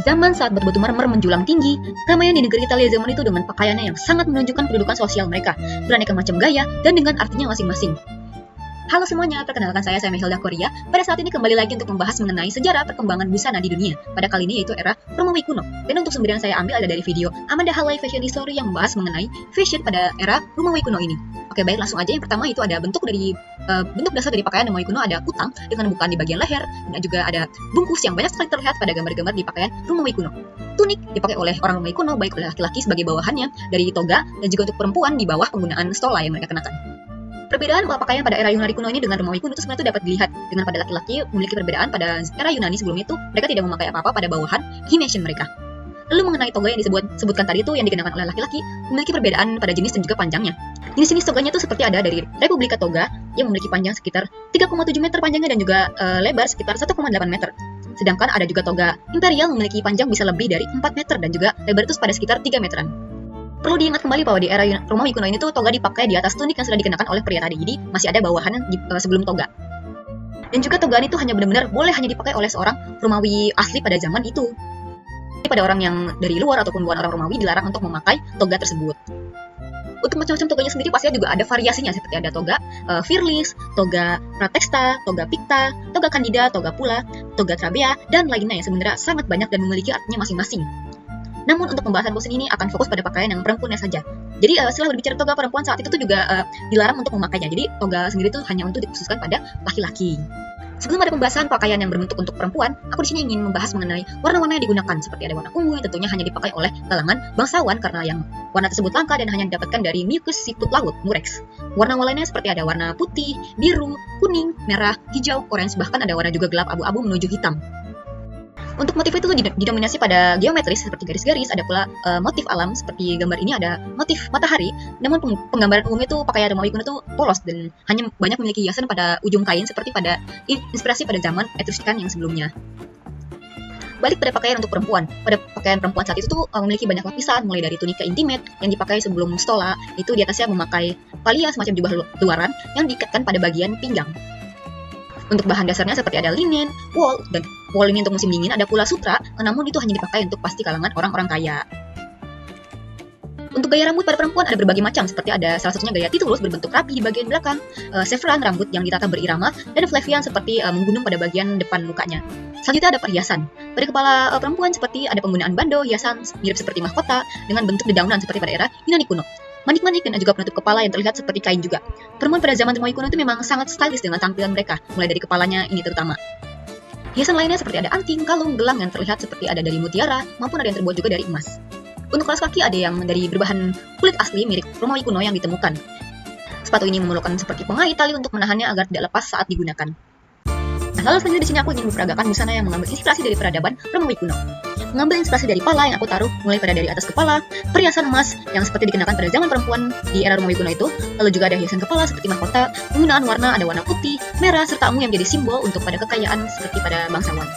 Zaman saat batu-batu marmer menjulang tinggi, keramaian di negeri Italia zaman itu dengan pakaiannya yang sangat menunjukkan kedudukan sosial mereka, beraneka macam gaya, dan dengan artinya masing-masing. Halo semuanya, perkenalkan saya Hilda Korea. Pada saat ini kembali lagi untuk membahas mengenai sejarah perkembangan busana di dunia. Pada kali ini yaitu era Romawi kuno. Dan untuk sumber yang saya ambil ada dari video Amanda Haley Fashion History yang membahas mengenai fashion pada era Romawi kuno ini. Oke, baik, langsung aja. Yang pertama itu ada bentuk dasar dari pakaian Romawi kuno, ada kutang dengan bukaan di bagian leher, dan juga ada bungkus yang banyak sekali terlihat pada gambar-gambar di pakaian Romawi kuno. Tunik dipakai oleh orang Romawi kuno baik oleh laki-laki sebagai bawahannya dari toga, dan juga untuk perempuan di bawah penggunaan stola yang mereka kenakan. Perbedaan pakaian pada era Yunani kuno ini dengan Romawi kuno itu sebenarnya dapat dilihat dengan pada laki-laki memiliki perbedaan. Pada era Yunani sebelumnya itu mereka tidak memakai apa-apa pada bawahan himation mereka. Lalu mengenai toga yang disebutkan tadi itu yang dikenakan oleh laki-laki memiliki perbedaan pada jenis dan juga panjangnya. Jenis-jenis toganya itu seperti ada dari Republika Toga yang memiliki panjang sekitar 3,7 meter panjangnya dan juga lebar sekitar 1,8 meter. Sedangkan ada juga toga Imperial memiliki panjang bisa lebih dari 4 meter dan juga lebar itu pada sekitar 3 meteran. Perlu diingat kembali bahwa di era Romawi kuno ini tuh toga dipakai di atas tunik yang sudah dikenakan oleh pria tadi, jadi masih ada bawahan sebelum toga. Dan juga toga itu hanya benar-benar boleh hanya dipakai oleh seorang Romawi asli pada zaman itu. Jadi pada orang yang dari luar ataupun bukan orang Romawi dilarang untuk memakai toga tersebut. Untuk macam-macam toganya sendiri pastinya juga ada variasinya, seperti ada toga Firlis, toga Pratexta, toga Picta, toga Candida, toga Pula, toga Trabea, dan lainnya yang sebenarnya sangat banyak dan memiliki artinya masing-masing. Namun untuk pembahasan bosan ini akan fokus pada pakaian yang perempuannya saja. Jadi setelah berbicara toga perempuan saat itu tuh juga dilarang untuk memakainya. Jadi toga sendiri tuh hanya untuk dikhususkan pada laki-laki. Sebelum ada pembahasan pakaian yang berbentuk untuk perempuan, aku di sini ingin membahas mengenai warna-warna yang digunakan. Seperti ada warna ungu yang tentunya hanya dipakai oleh kalangan bangsawan karena yang warna tersebut langka dan hanya didapatkan dari mucus siput laut, murex. Warna-warna lainnya seperti ada warna putih, biru, kuning, merah, hijau, orange, bahkan ada warna juga gelap abu-abu menuju hitam. Untuk motif itu didominasi pada geometris seperti garis-garis, ada pula motif alam seperti gambar ini ada motif matahari. Namun penggambaran umum itu pakaian Romawi kuno itu polos dan hanya banyak memiliki hiasan pada ujung kain seperti pada inspirasi pada zaman Etruscan yang sebelumnya. Balik pada pakaian untuk perempuan. Pada pakaian perempuan saat itu tuh memiliki banyak lapisan, mulai dari tunika intimate yang dipakai sebelum stola, itu di atasnya memakai palia semacam jubah luaran yang diikatkan pada bagian pinggang. Untuk bahan dasarnya seperti ada linen, wool, dan wool ini untuk musim dingin, ada pula sutra, namun itu hanya dipakai untuk pasti kalangan orang-orang kaya. Untuk gaya rambut pada perempuan ada berbagai macam, seperti ada salah satunya gaya titulus berbentuk rapi di bagian belakang, chevron rambut yang ditata berirama, dan flavian seperti menggunung pada bagian depan mukanya. Selanjutnya ada perhiasan. Pada kepala perempuan seperti ada penggunaan bando, hiasan mirip seperti mahkota, dengan bentuk dedaunan seperti pada era Yunani kuno. Manik-manik dan juga penutup kepala yang terlihat seperti kain juga. Perempuan pada zaman Romawi kuno itu memang sangat stylish dengan tampilan mereka, mulai dari kepalanya ini terutama. Hiasan lainnya seperti ada anting, kalung, gelang yang terlihat seperti ada dari mutiara, maupun ada yang terbuat juga dari emas. Untuk kaos kaki ada yang dari berbahan kulit asli mirip Romawi kuno yang ditemukan. Sepatu ini memerlukan seperti pengait tali untuk menahannya agar tidak lepas saat digunakan. Nah, lalu selanjutnya di sini aku ingin memperagakan busana yang mengambil inspirasi dari peradaban Romawi kuno. Mengambil inspirasi dari pala yang aku taruh mulai pada dari atas kepala, perhiasan emas yang seperti dikenakan pada zaman perempuan di era Romawi kuno itu, lalu juga ada hiasan kepala seperti mahkota, penggunaan warna ada warna putih, merah, serta ungu yang menjadi simbol untuk pada kekayaan seperti pada bangsawan.